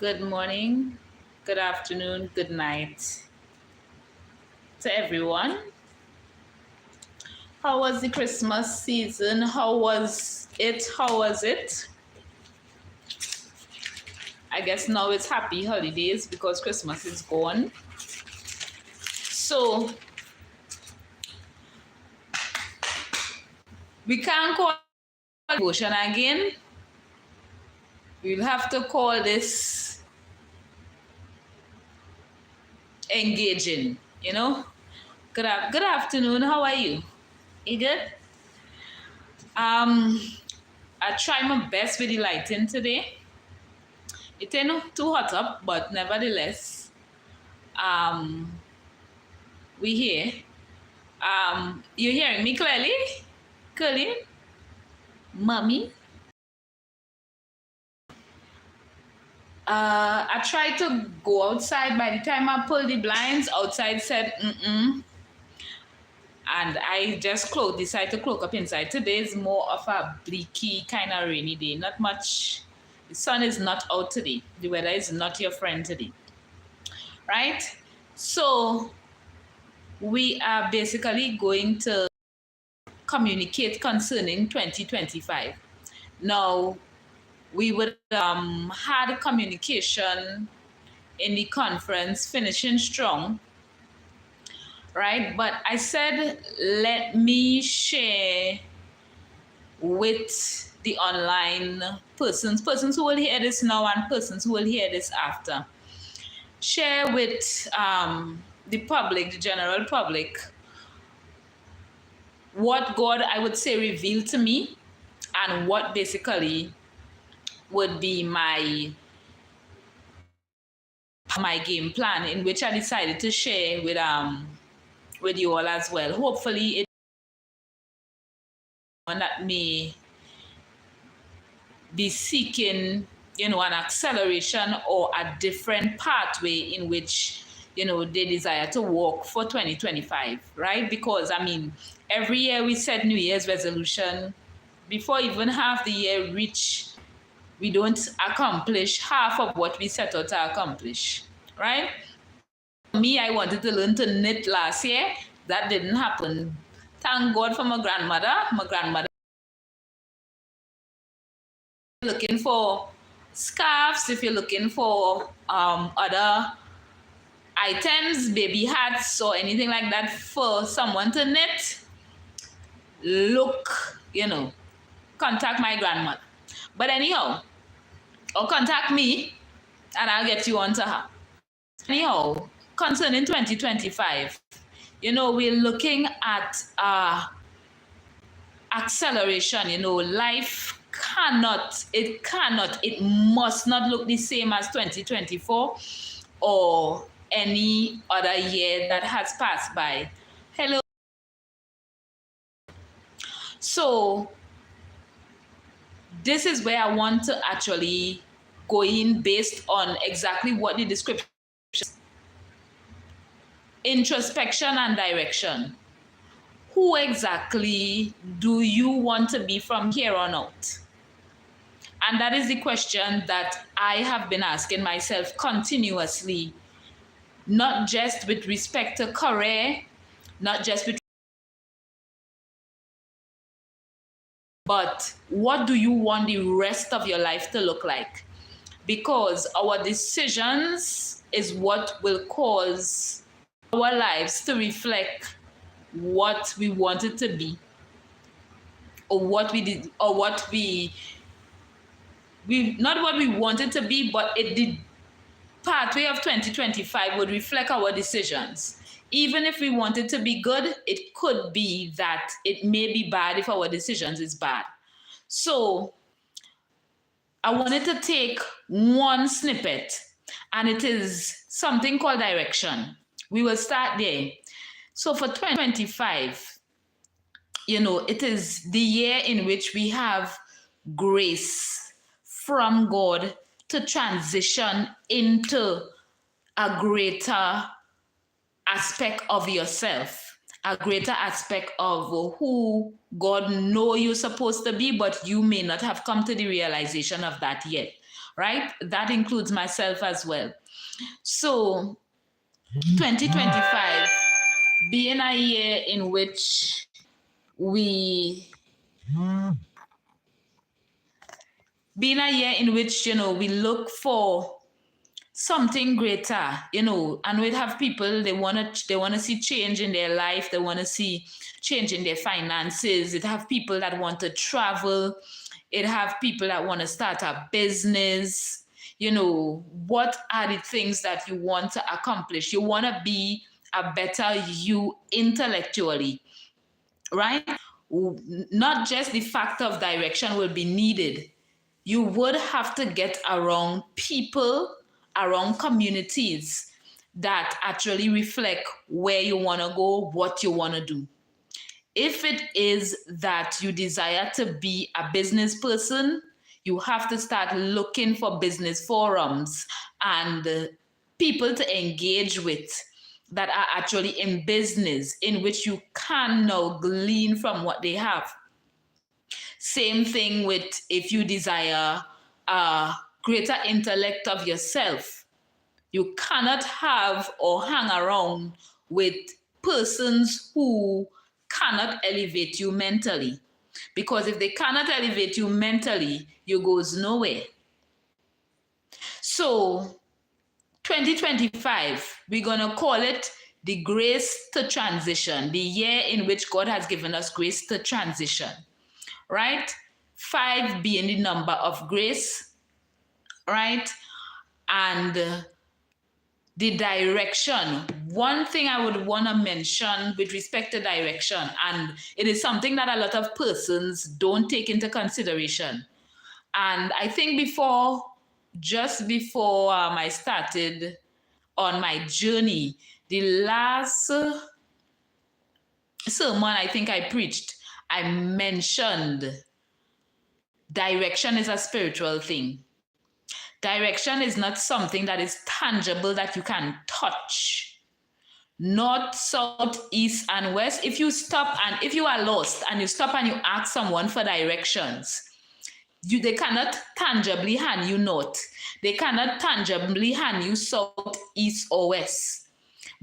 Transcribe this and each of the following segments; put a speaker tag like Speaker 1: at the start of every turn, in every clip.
Speaker 1: Good morning, good afternoon, good night to everyone. How was the Christmas season? How was it? How was it? I guess now it's happy holidays because Christmas is gone. So we can't call it devotion again. We'll have to call this engaging, Good afternoon, how are you? You good? I try my best with the lighting today. It ain't too hot up, but nevertheless, we here. You hearing me clearly? Colleen? Mommy? I tried to go outside. By the time I pulled the blinds, outside said, and I just decided to cloak up inside. Today is more of a bleaky, kind of rainy day. Not much. The sun is not out today. The weather is not your friend today. Right? So we are basically going to communicate concerning 2025. Now, we would had communication in the conference, finishing strong, right? But I said, let me share with the online persons who will hear this now and persons who will hear this after. Share with the public, the general public, what God, I would say, revealed to me and what basically would be my game plan, in which I decided to share with you all as well. Hopefully it's one that may be seeking, an acceleration or a different pathway in which, they desire to walk for 2025, right? Because, every year we set New Year's resolution. Before even half the year reach, we don't accomplish half of what we set out to accomplish, right? Me, I wanted to learn to knit last year. That didn't happen. Thank God for my grandmother. My grandmother looking for scarves, if you're looking for other items, baby hats or anything like that for someone to knit, contact my grandmother. But anyhow, or contact me and I'll get you onto her. Anyhow, concerning 2025, we're looking at acceleration. Life it must not look the same as 2024 or any other year that has passed by. Hello. So this is where I want to actually go in based on exactly what the description is. Introspection and direction. Who exactly do you want to be from here on out? And that is the question that I have been asking myself continuously, not just with respect to career, not just with, but what do you want the rest of your life to look like? Because our decisions is what will cause our lives to reflect what we want it to be, or what we did, or what we not what we wanted to be, but the pathway of 2025 would reflect our decisions. Even if we want it to be good, it could be that it may be bad if our decisions is bad. So I wanted to take one snippet, and it is something called direction. We will start there. So for 2025, it is the year in which we have grace from God to transition into a greater aspect of yourself, a greater aspect of who God know you're supposed to be, but you may not have come to the realization of that yet. right? That includes myself as well. So 2025 being a year in which we we look for something greater, and we'd have people, they want to see change in their life, they want to see change in their finances. It have people that want to travel, it have people that want to start a business. What are the things that you want to accomplish? You want to be a better you intellectually, right? Not just the fact of direction will be needed. You would have to get around people, around communities that actually reflect where you want to go, what you want to do. If it is that you desire to be a business person, you have to start looking for business forums and people to engage with that are actually in business, in which you can now glean from what they have. Same thing with if you desire a greater intellect of yourself. You cannot have or hang around with persons who cannot elevate you mentally. Because if they cannot elevate you mentally, you goes nowhere. So 2025, we're going to call it the grace to transition, the year in which God has given us grace to transition, right? 5 being the number of grace, right? And the direction. One thing I would want to mention with respect to direction, and it is something that a lot of persons don't take into consideration. And I think just before I started on my journey, the last sermon I think I preached, I mentioned direction is a spiritual thing. Direction is not something that is tangible that you can touch. North, south, east, and west. If you stop and if you are lost and you stop and you ask someone for directions, they cannot tangibly hand you north. They cannot tangibly hand you south, east, or west.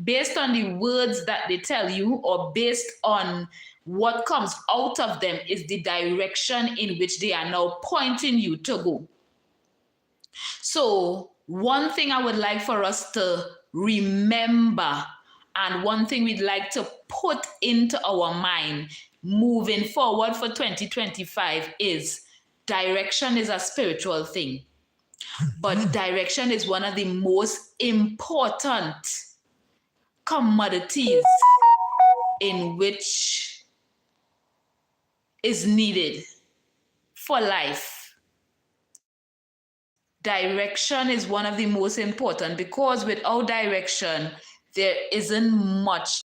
Speaker 1: Based on the words that they tell you, or based on what comes out of them, is the direction in which they are now pointing you to go. So one thing I would like for us to remember, and one thing we'd like to put into our mind moving forward for 2025 is direction is a spiritual thing. But direction is one of the most important commodities in which is needed for life. Direction is one of the most important, because without direction, there isn't much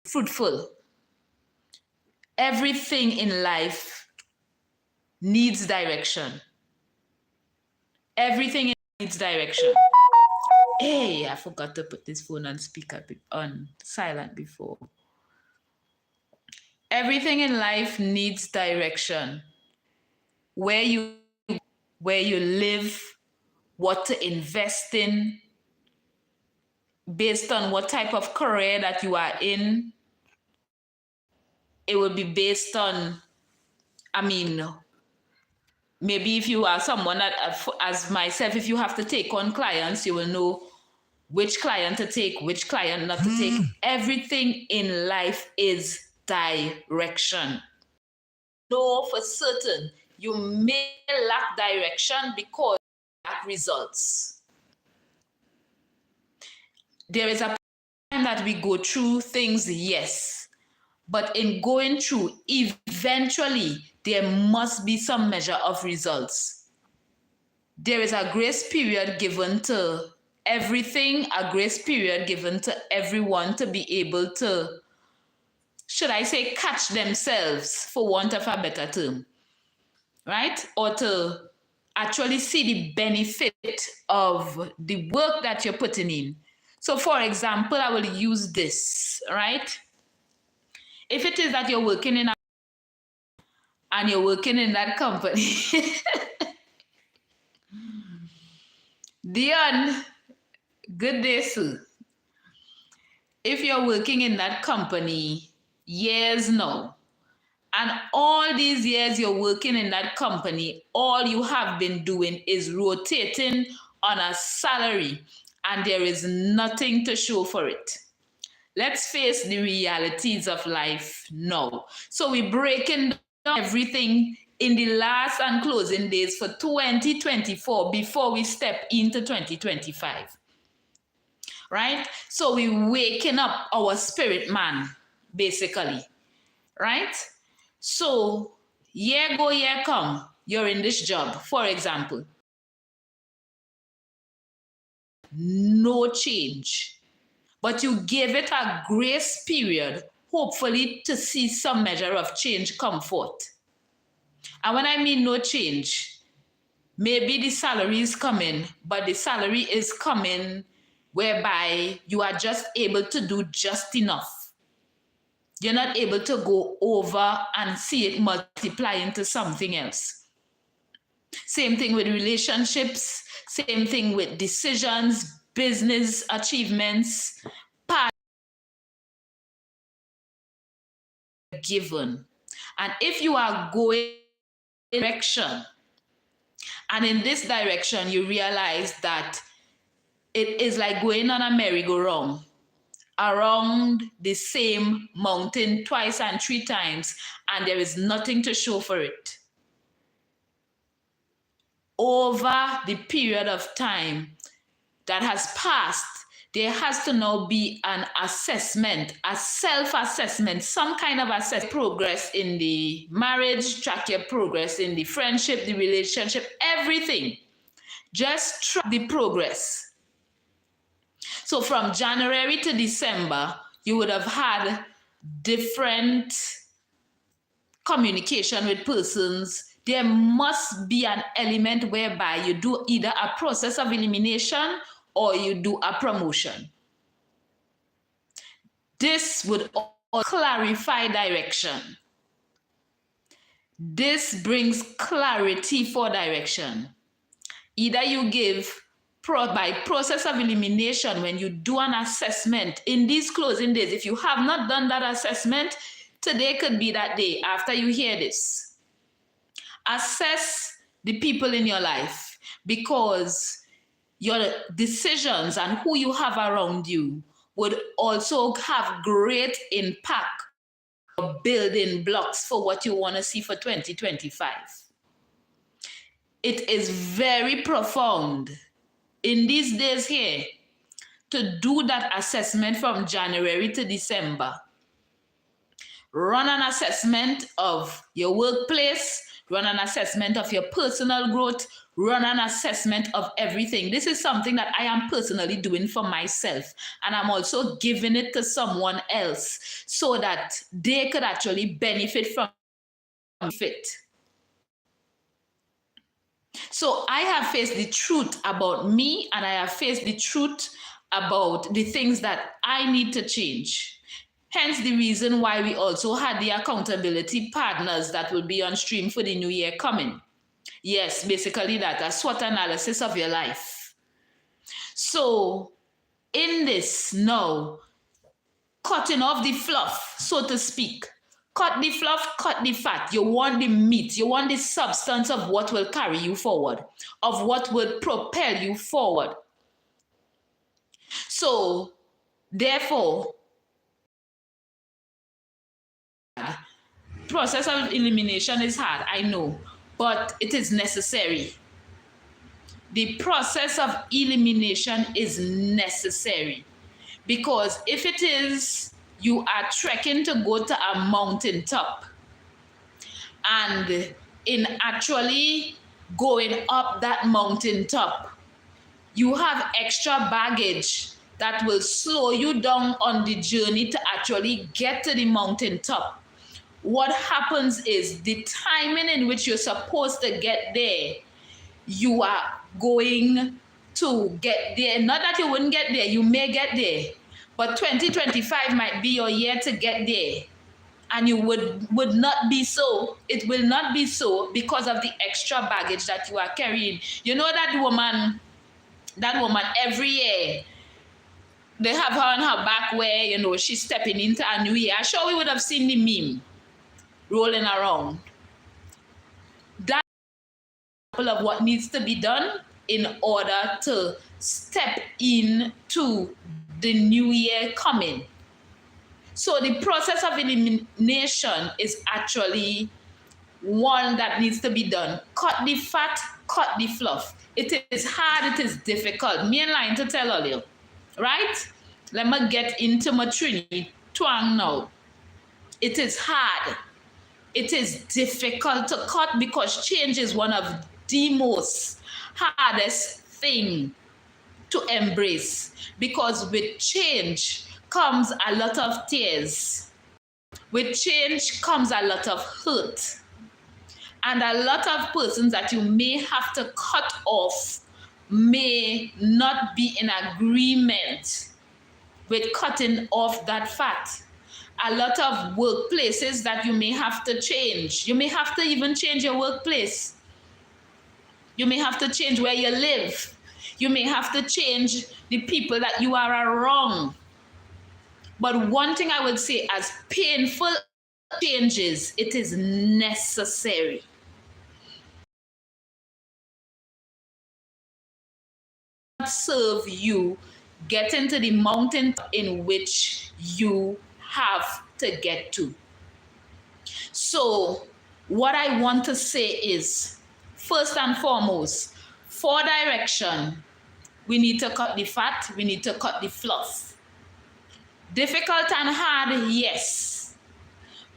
Speaker 1: fruitful. Everything in life needs direction. Everything needs direction. Hey, I forgot to put this phone on speaker, on silent before. Everything in life needs direction. Where you live, what to invest in, based on what type of career that you are in. It will be based on, maybe if you are someone that, as myself, if you have to take on clients, you will know which client to take, which client not to take. Everything in life is direction. Know for certain you may lack direction because you lack results. There is a time that we go through things, yes, but in going through, eventually there must be some measure of results. There is a grace period given to everything, a grace period given to everyone to be able to, should I say, catch themselves, for want of a better term, right? Or to actually see the benefit of the work that you're putting in. So for example, I will use this, right? If it is that you're working in and you're working in that company. Dion, good day, sir. If you're working in that company years now, and all these years you're working in that company, all you have been doing is rotating on a salary, and there is nothing to show for it. Let's face the realities of life now. So we're breaking down everything in the last and closing days for 2024 before we step into 2025. Right? So we're waking up our spirit man, basically. Right? So year go, year come, you're in this job, for example. No change. But you give it a grace period, hopefully to see some measure of change come forth. And when I mean no change, maybe the salary is coming, but the salary is coming whereby you are just able to do just enough. You're not able to go over and see it multiply into something else. Same thing with relationships, same thing with decisions, business achievements, given. And if you are going in direction, and in this direction you realize that it is like going on a merry-go-round around the same mountain twice and three times, and there is nothing to show for it. Over the period of time that has passed, there has to now be an assessment, a self-assessment, some kind of progress in the marriage, track your progress in the friendship, the relationship, everything. Just track the progress. So from January to December, you would have had different communication with persons. There must be an element whereby you do either a process of elimination or you do a promotion. This would clarify direction. This brings clarity for direction. Either you give by process of elimination, when you do an assessment in these closing days, if you have not done that assessment, today could be that day after you hear this. Assess the people in your life, because your decisions and who you have around you would also have great impact on building blocks for what you want to see for 2025. It is very profound in these days here to do that assessment from January to December. Run an assessment of your workplace, run an assessment of your personal growth, run an assessment of everything. This is something that I am personally doing for myself, and I'm also giving it to someone else so that they could actually benefit from it. So I have faced the truth about me, and I have faced the truth about the things that I need to change. Hence the reason why we also had the accountability partners that will be on stream for the new year coming. Yes, basically that, a SWOT analysis of your life. So in this now, cutting off the fluff, so to speak. Cut the fluff, cut the fat. You want the meat, you want the substance of what will carry you forward, of what will propel you forward. So, therefore, process of elimination is hard, I know, but it is necessary. The process of elimination is necessary, because if it is you are trekking to go to a mountaintop, and in actually going up that mountaintop, you have extra baggage that will slow you down on the journey to actually get to the mountaintop. What happens is the timing in which you're supposed to get there, you are going to get there. Not that you wouldn't get there, you may get there, but 2025 might be your year to get there. and you would not be so. It will not be so because of the extra baggage that you are carrying. You know that woman every year, they have her on her back where, you know, she's stepping into a new year. I'm sure we would have seen the meme rolling around. That's an example of what needs to be done in order to step into the new year coming. So the process of elimination is actually one that needs to be done. Cut the fat, cut the fluff. It is hard, it is difficult. Me and line to tell all you, right? Let me get into my Trini twang now. It is hard. It is difficult to cut because change is one of the most hardest thing to embrace, because with change comes a lot of tears. With change comes a lot of hurt. And a lot of persons that you may have to cut off may not be in agreement with cutting off that fat. A lot of workplaces that you may have to change. You may have to even change your workplace. You may have to change where you live. You may have to change the people that you are around. But one thing I would say, as painful changes, it is necessary. Serve you get into the mountain in which you have to get to. So what I want to say is, first and foremost, for direction, we need to cut the fat, we need to cut the fluff. Difficult and hard, yes,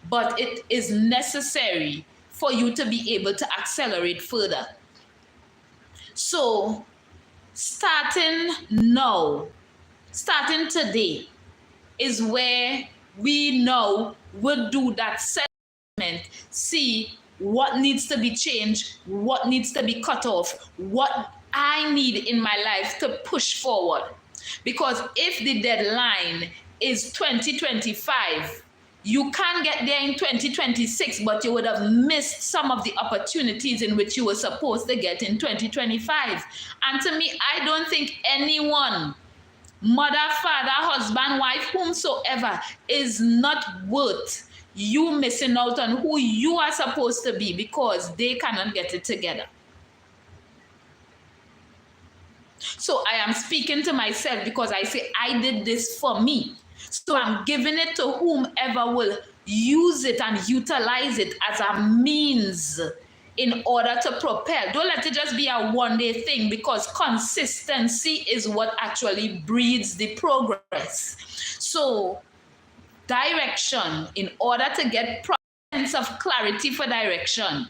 Speaker 1: but it is necessary for you to be able to accelerate further. So starting now, starting today, is where we now will do that assessment, see what needs to be changed, what needs to be cut off, what I need in my life to push forward. Because if the deadline is 2025, you can get there in 2026, but you would have missed some of the opportunities in which you were supposed to get in 2025. And to me, I don't think anyone, mother, father, husband, wife, whomsoever, is not worth you missing out on who you are supposed to be because they cannot get it together. So I am speaking to myself because I say I did this for me. So I'm giving it to whomever will use it and utilize it as a means in order to propel. Don't let it just be a one-day thing, because consistency is what actually breeds the progress. So direction, in order to get sense of clarity for direction,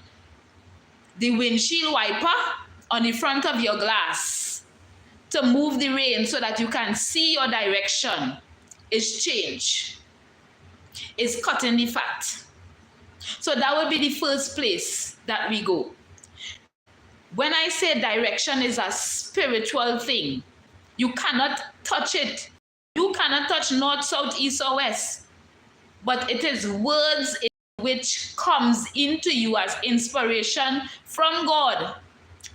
Speaker 1: the windshield wiper on the front of your glass to move the rain so that you can see your direction is change, is cutting the fat. So that would be the first place that we go. When I say direction is a spiritual thing, you cannot touch it. You cannot touch north, south, east, or west. But it is words which comes into you as inspiration from God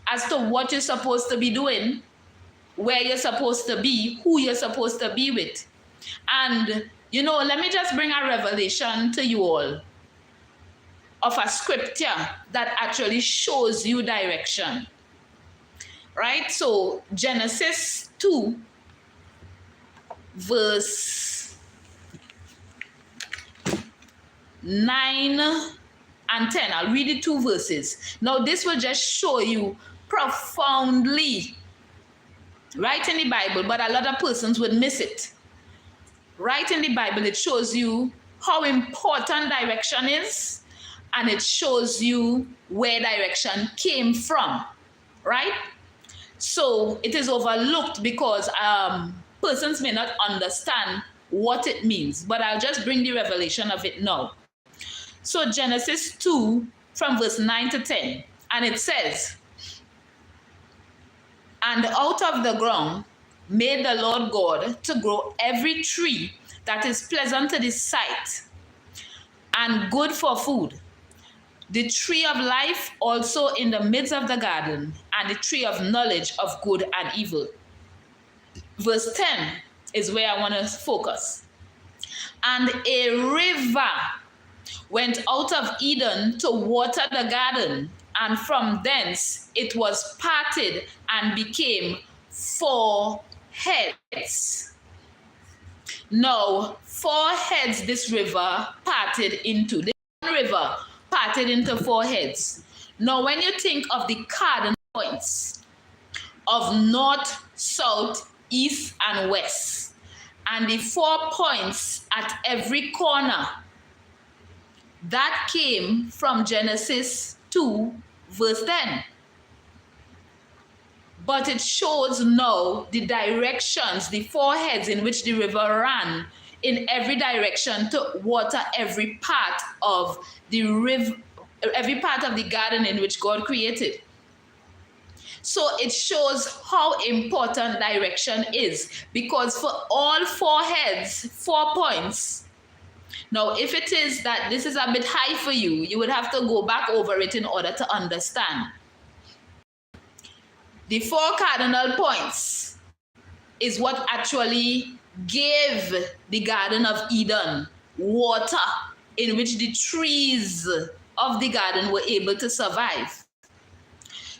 Speaker 1: as to what you're supposed to be doing, where you're supposed to be, who you're supposed to be with. And, you know, let me just bring a revelation to you all of a scripture that actually shows you direction. Right? So, Genesis 2, verse 9 and 10. I'll read the two verses. Now, this will just show you profoundly, right in the Bible, but a lot of persons would miss it. Right in the Bible, it shows you how important direction is, and it shows you where direction came from, right? So it is overlooked because persons may not understand what it means, but I'll just bring the revelation of it now. So Genesis 2 from verse 9 to 10, and it says, "And out of the ground made the Lord God to grow every tree that is pleasant to the sight and good for food. The tree of life also in the midst of the garden, and the tree of knowledge of good and evil. Verse 10 is where I want to focus. And a river went out of Eden to water the garden, and from thence it was parted and became 4 heads. Now, 4 heads this river parted into. This river parted into 4 heads. Now, when you think of the cardinal points of north, south, east, and west, and the 4 points at every corner, that came from Genesis 2, verse 10. But it shows now the directions, the 4 heads in which the river ran in every direction to water every part of the river, every part of the garden in which God created. So it shows how important direction is, because for all 4 heads, 4 points. Now, if it is that this is a bit high for you, you would have to go back over it in order to understand. The 4 cardinal points is what actually gave the Garden of Eden water in which the trees of the garden were able to survive.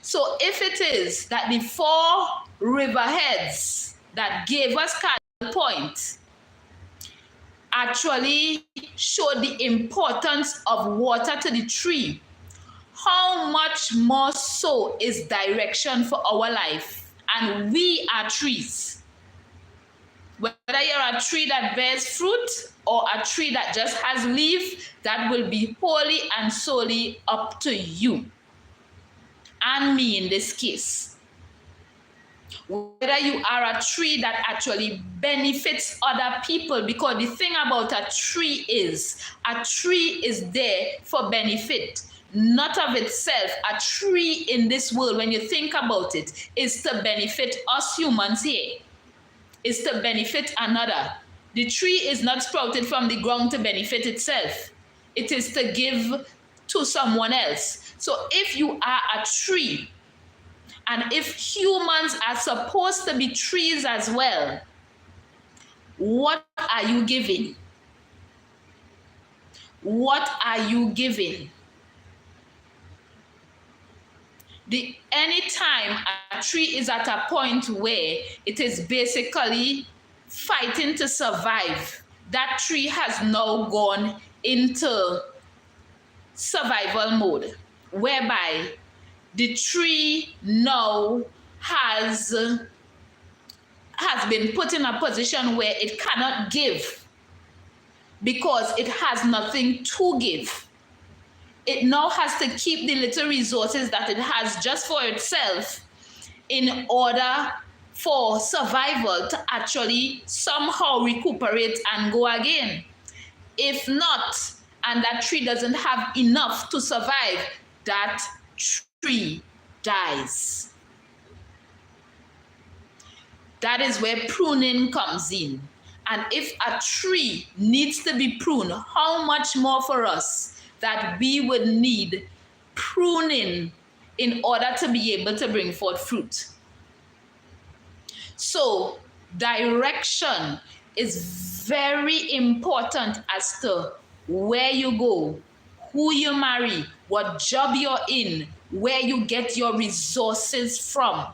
Speaker 1: So if it is that the 4 river heads that gave us cardinal points actually showed the importance of water to the tree, how much more so is direction for our life? And we are trees. Whether you're a tree that bears fruit or a tree that just has leaf, that will be wholly and solely up to you and me in this case. Whether you are a tree that actually benefits other people, because the thing about a tree is there for benefit. Not of itself. A tree in this world, when you think about it, is to benefit us humans here. Is to benefit another. The tree is not sprouted from the ground to benefit itself. It is to give to someone else. So if you are a tree, and if humans are supposed to be trees as well, what are you giving? What are you giving? Anytime a tree is at a point where it is basically fighting to survive, that tree has now gone into survival mode, whereby the tree now has been put in a position where it cannot give because it has nothing to give. It now has to keep the little resources that it has just for itself in order for survival to actually somehow recuperate and go again. If not, and that tree doesn't have enough to survive, that tree dies. That is where pruning comes in. And if a tree needs to be pruned, how much more for us that we would need pruning in order to be able to bring forth fruit. So direction is very important as to where you go, who you marry, what job you're in, where you get your resources from.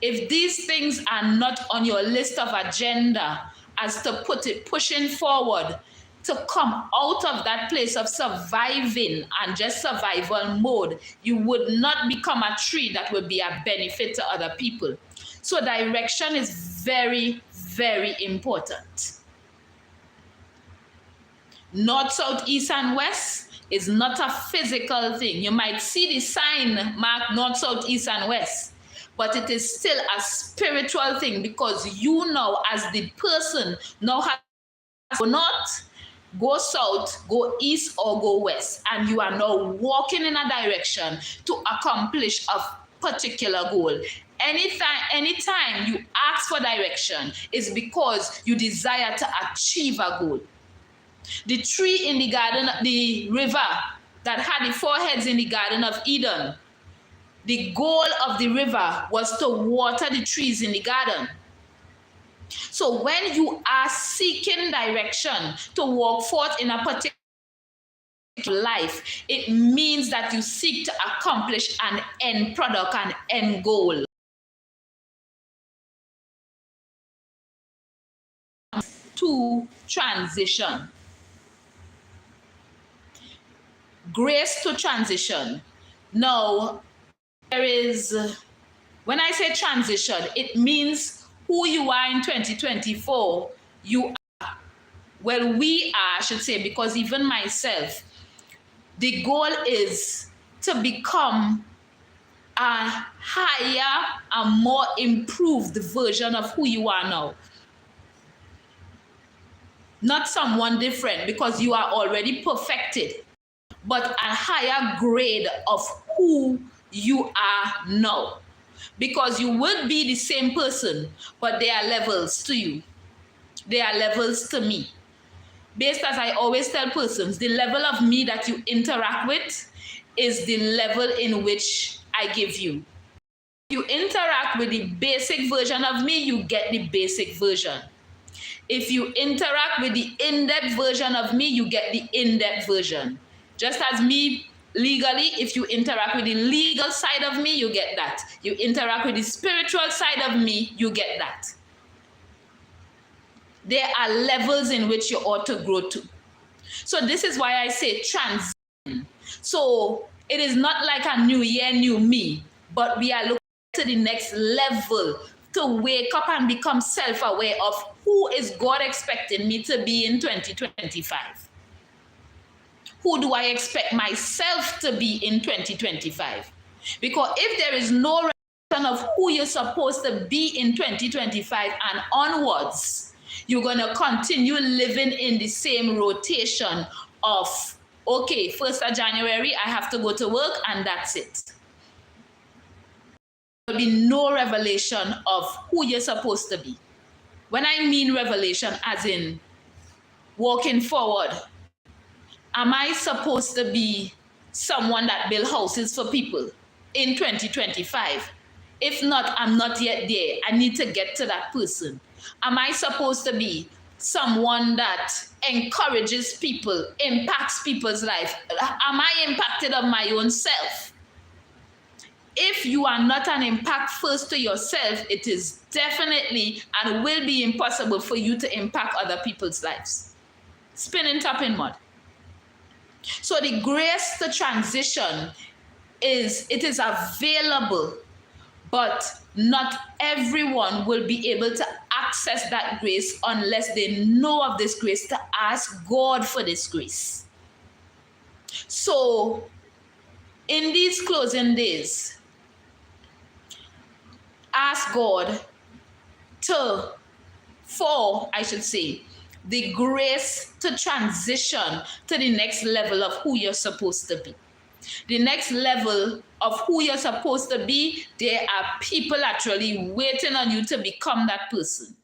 Speaker 1: If these things are not on your list of agenda, as to put it, pushing forward, to come out of that place of surviving and just survival mode, you would not become a tree that would be a benefit to other people. So direction is very, very important. North, south, east, and west is not a physical thing. You might see the sign marked north, south, east, and west, but it is still a spiritual thing, because you now as the person now have to go north, go south, go east, or go west, and you are now walking in a direction to accomplish a particular goal. Anytime you ask for direction is because you desire to achieve a goal. The tree in the garden, the river that had the four heads in the Garden of Eden, the goal of the river was to water the trees in the garden. So when you are seeking direction to walk forth in a particular life, it means that you seek to accomplish an end product, an end goal. To transition. Grace to transition. Now, there is, when I say transition, it means who you are in 2024, you are. Well, we are, I should say, because even myself, the goal is to become a higher and more improved version of who you are now. Not someone different, because you are already perfected, but a higher grade of who you are now. Because you would be the same person, but there are levels to you. There are levels to me. Based, as I always tell persons, the level of me that you interact with is the level in which I give you. If you interact with the basic version of me, you get the basic version. If you interact with the in-depth version of me, you get the in-depth version. Just as me legally, if you interact with the legal side of me, you get that. You interact with the spiritual side of me, you get that. There are levels in which you ought to grow to. So this is why I say transition. So it is not like a new year, new me, but we are looking to the next level to wake up and become self-aware of who is God expecting me to be in 2025. Who do I expect myself to be in 2025? Because if there is no recognition of who you're supposed to be in 2025 and onwards, you're going to continue living in the same rotation of, okay, 1st of January, I have to go to work and that's it. There will be no revelation of who you're supposed to be. When I mean revelation, as in walking forward, am I supposed to be someone that builds houses for people in 2025? If not, I'm not yet there. I need to get to that person. Am I supposed to be someone that encourages people, impacts people's life? Am I impacted of my own self? If you are not an impact first to yourself, it is definitely and will be impossible for you to impact other people's lives. Spinning top in mud. So the grace to transition is available, but not everyone will be able to access that grace unless they know of this grace, to ask God for this grace. So in these closing days, ask God for the grace to transition to the next level of who you're supposed to be. The next level of who you're supposed to be, there are people actually waiting on you to become that person.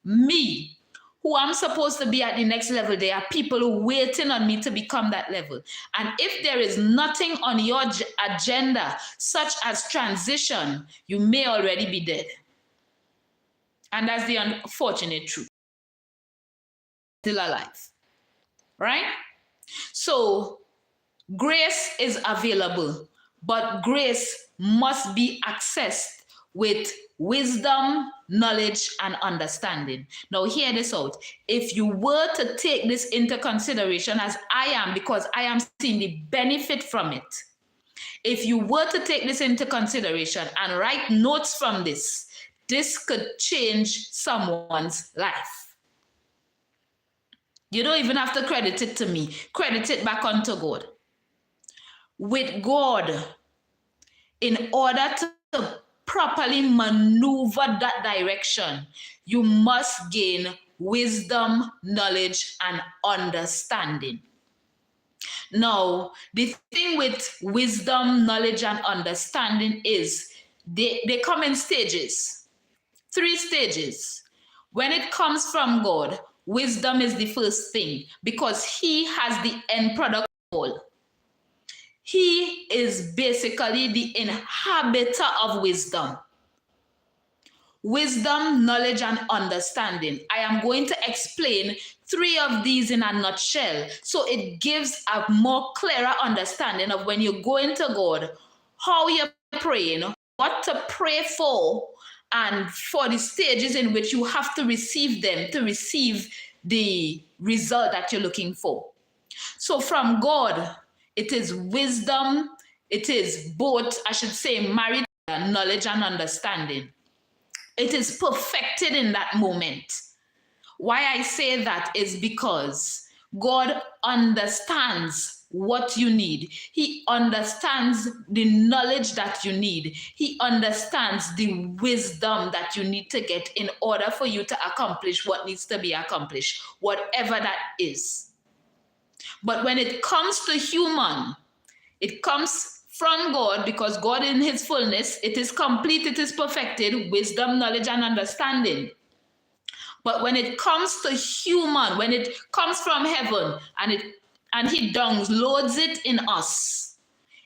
Speaker 1: Me, who I'm supposed to be at the next level, there are people waiting on me to become that level. And if there is nothing on your agenda, such as transition, you may already be dead. And that's the unfortunate truth. Still alive, right? So grace is available, but grace must be accessed with wisdom, knowledge, and understanding. Now hear this out. If you were to take this into consideration, as I am, because I am seeing the benefit from it, if you were to take this into consideration and write notes from this, this could change someone's life. You don't even have to credit it to me. Credit it back unto God. With God, in order to properly maneuver that direction, you must gain wisdom, knowledge, and understanding. Now, the thing with wisdom, knowledge, and understanding is they come in stages. 3 stages. When it comes from God, wisdom is the first thing, because he has the end product of all. He is basically the inhabitor of wisdom. Wisdom, knowledge, and understanding. I am going to explain 3 of these in a nutshell, so it gives a more clearer understanding of when you go into God, how you're praying, what to pray for, and for the stages in which you have to receive them to receive the result that you're looking for. So from God, it is wisdom, it is both, I should say, married knowledge and understanding. It is perfected in that moment. Why I say that is because God understands what you need. He understands the knowledge that you need. He understands the wisdom that you need to get in order for you to accomplish what needs to be accomplished, whatever that is. But when it comes to human, it comes from God, because God in his fullness, it is complete, it is perfected, wisdom, knowledge, and understanding. But when it comes to human, when it comes from heaven and he downloads it in us,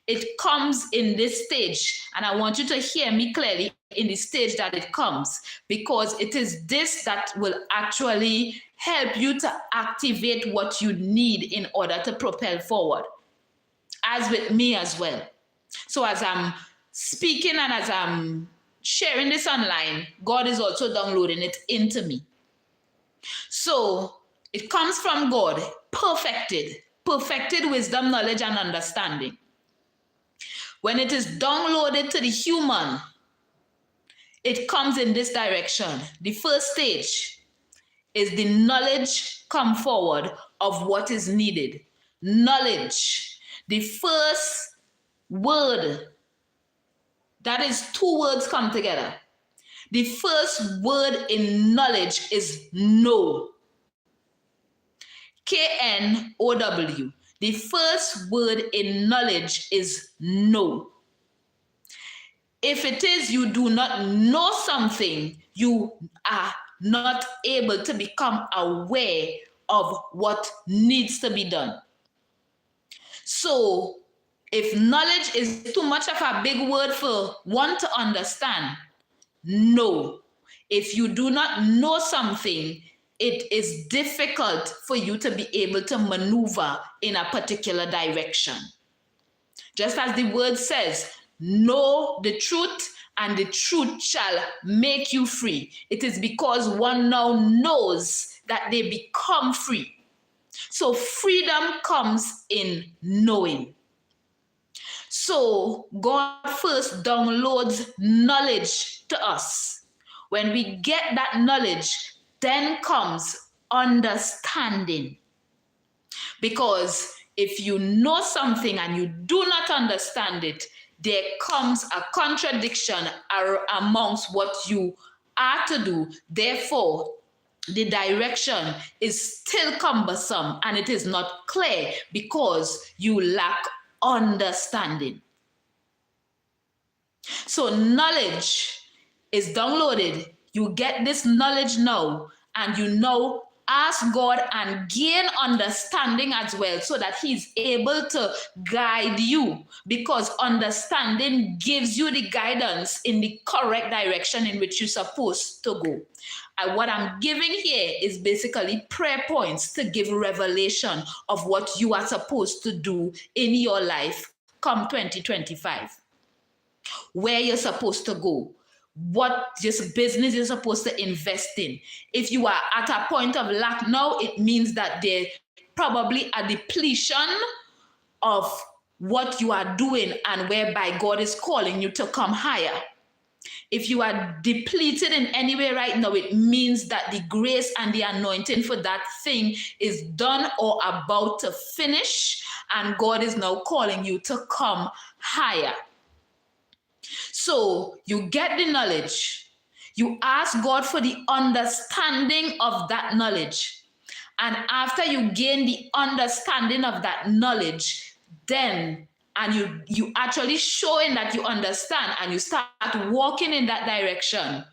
Speaker 1: it comes in this stage. And I want you to hear me clearly, in the stage that it comes, because it is this that will actually help you to activate what you need in order to propel forward, as with me as well. So as I'm speaking and as I'm sharing this online, God is also downloading it into me. So it comes from God, perfected wisdom, knowledge, and understanding. When it is downloaded to the human, it comes in this direction. The first stage is the knowledge come forward of what is needed. Knowledge. The first word, that is 2 words come together. The first word in knowledge is know. K-N-O-W. The first word in knowledge is know. If it is you do not know something, you are not able to become aware of what needs to be done. So if knowledge is too much of a big word for one to understand, no. If you do not know something, it is difficult for you to be able to maneuver in a particular direction. Just as the word says, know the truth and the truth shall make you free. It is because one now knows that they become free. So freedom comes in knowing. So God first downloads knowledge to us. When we get that knowledge, then comes understanding. Because if you know something and you do not understand it, there comes a contradiction amongst what you are to do. Therefore, the direction is still cumbersome and it is not clear because you lack understanding. So knowledge is downloaded. You get this knowledge now, and you now ask God and gain understanding as well, so that he's able to guide you, because understanding gives you the guidance in the correct direction in which you're supposed to go. And what I'm giving here is basically prayer points to give revelation of what you are supposed to do in your life come 2025. Where you're supposed to go, what this business you're supposed to invest in. If you are at a point of lack now, it means that there probably a depletion of what you are doing and whereby God is calling you to come higher. If you are depleted in any way right now, it means that the grace and the anointing for that thing is done or about to finish, and God is now calling you to come higher. So you get the knowledge, you ask God for the understanding of that knowledge. And after you gain the understanding of that knowledge, then, and you actually showing that you understand and you start walking in that direction,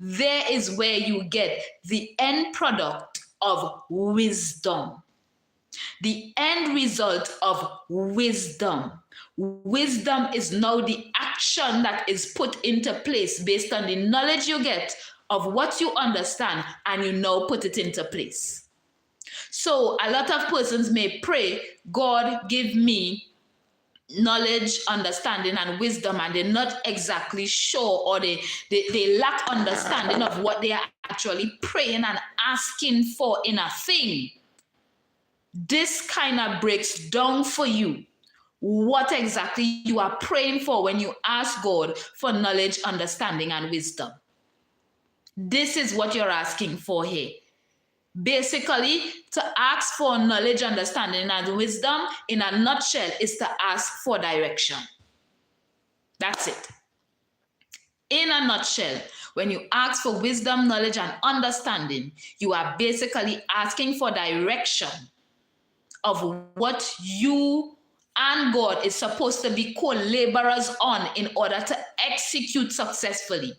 Speaker 1: there is where you get the end product of wisdom. The end result of wisdom. Wisdom is now the action that is put into place based on the knowledge you get of what you understand, and you now put it into place. So a lot of persons may pray, God, give me knowledge, understanding, and wisdom, and they're not exactly sure, or they lack understanding of what they are actually praying and asking for in a thing. This kind of breaks down for you what exactly you are praying for when you ask God for knowledge, understanding, and wisdom. This is what you're asking for here. Basically, to ask for knowledge, understanding, and wisdom, in a nutshell, is to ask for direction. That's it. In a nutshell, when you ask for wisdom, knowledge, and understanding, you are basically asking for direction of what you and God is supposed to be co-laborers on in order to execute successfully.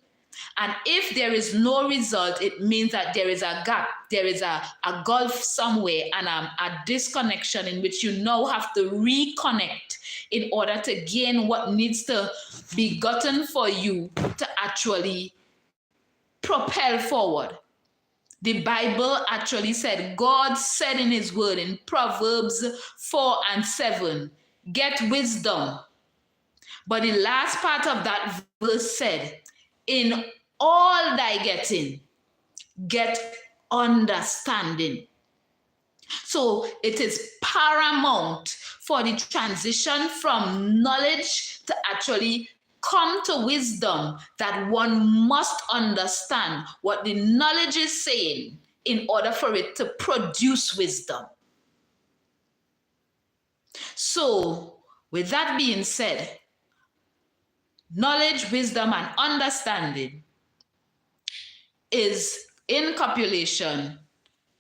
Speaker 1: And if there is no result, it means that there is a gap, there is a gulf somewhere, and a disconnection in which you now have to reconnect in order to gain what needs to be gotten for you to actually propel forward. The Bible actually said, God said in his word in Proverbs 4:7, get wisdom. But the last part of that verse said, in all thy getting, get understanding. So it is paramount for the transition from knowledge to actually come to wisdom that one must understand what the knowledge is saying in order for it to produce wisdom. So, with that being said, knowledge, wisdom, and understanding is, in copulation,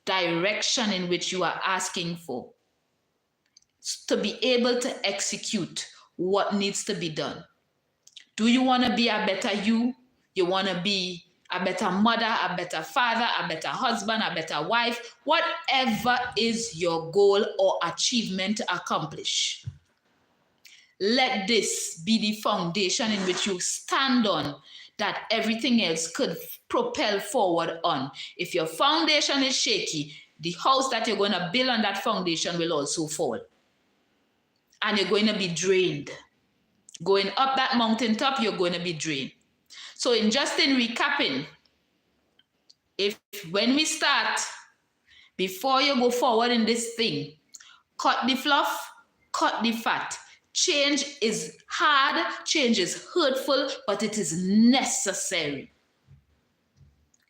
Speaker 1: direction in which you are asking for to be able to execute what needs to be done. Do you want to be a better you? You want to be a better mother, a better father, a better husband, a better wife, whatever is your goal or achievement to accomplish. Let this be the foundation in which you stand on, that everything else could propel forward on. If your foundation is shaky, the house that you're going to build on that foundation will also fall. And you're going to be drained. Going up that mountaintop, you're going to be drained. So in recapping, when we start, before you go forward in this thing, cut the fluff, cut the fat. Change is hard, change is hurtful, but it is necessary.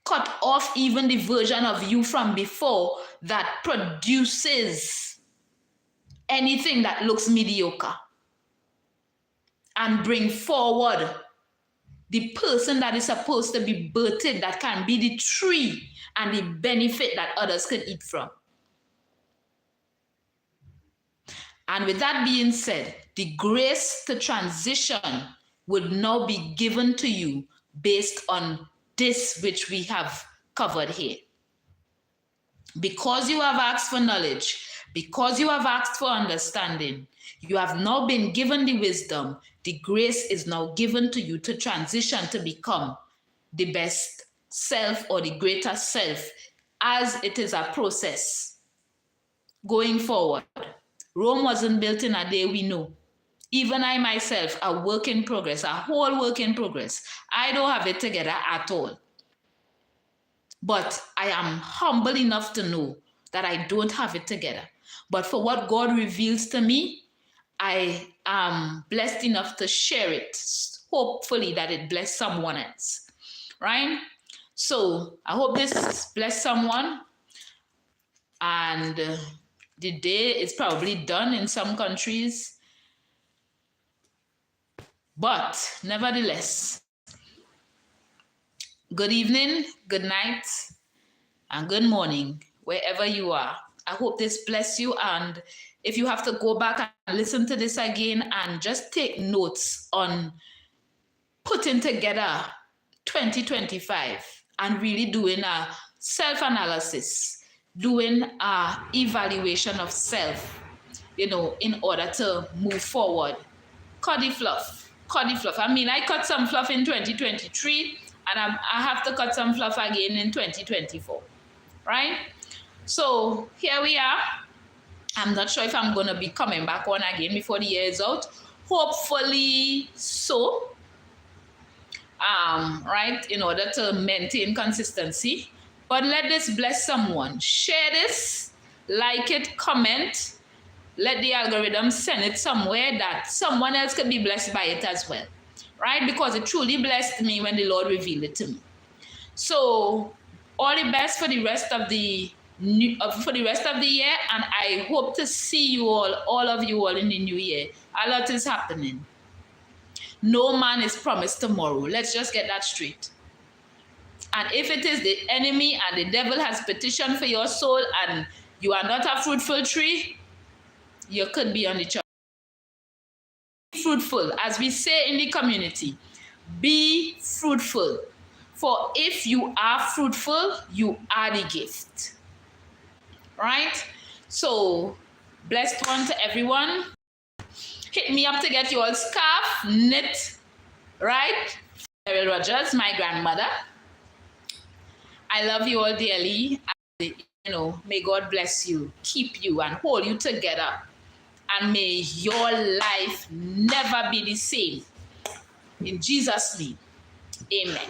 Speaker 1: Cut off even the version of you from before that produces anything that looks mediocre. And bring forward the person that is supposed to be birthed, that can be the tree and the benefit that others can eat from. And with that being said, the grace to transition would now be given to you based on this which we have covered here. Because you have asked for knowledge, because you have asked for understanding, you have now been given the wisdom. The grace is now given to you to transition to become the best self or the greater self, as it is a process going forward. Rome wasn't built in a day, we know. Even I myself, a work in progress, a whole work in progress. I don't have it together at all. But I am humble enough to know that I don't have it together. But for what God reveals to me, I am blessed enough to share it, hopefully that it bless someone else, right? So I hope this bless someone. And the day is probably done in some countries. But nevertheless, good evening, good night, and good morning, wherever you are. I hope this bless you. And if you have to go back and listen to this again and just take notes on putting together 2025 and really doing a self-analysis, doing a evaluation of self, in order to move forward. Cut the fluff. Cut the fluff. I mean, I cut some fluff in 2023, and I have to cut some fluff again in 2024, right? So here we are. I'm not sure if I'm going to be coming back on again before the year is out. Hopefully so, right, in order to maintain consistency. But let this bless someone. Share this, like it, comment. Let the algorithm send it somewhere that someone else can be blessed by it as well, right? Because it truly blessed me when the Lord revealed it to me. So all the best for the rest of the year, and I hope to see you all of you all in the new year. A lot is happening. No man is promised tomorrow. Let's just get that straight. And if it is the enemy and the devil has petitioned for your soul and you are not a fruitful tree, you could be on the church. Be fruitful, as we say in the community. Be fruitful. For if you are fruitful, you are the gift. Right? So, blessed one to everyone. Hit me up to get your scarf knit. Right? Cheryl Rogers, my grandmother. I love you all dearly. May God bless you, keep you, and hold you together. And may your life never be the same. In Jesus' name, amen.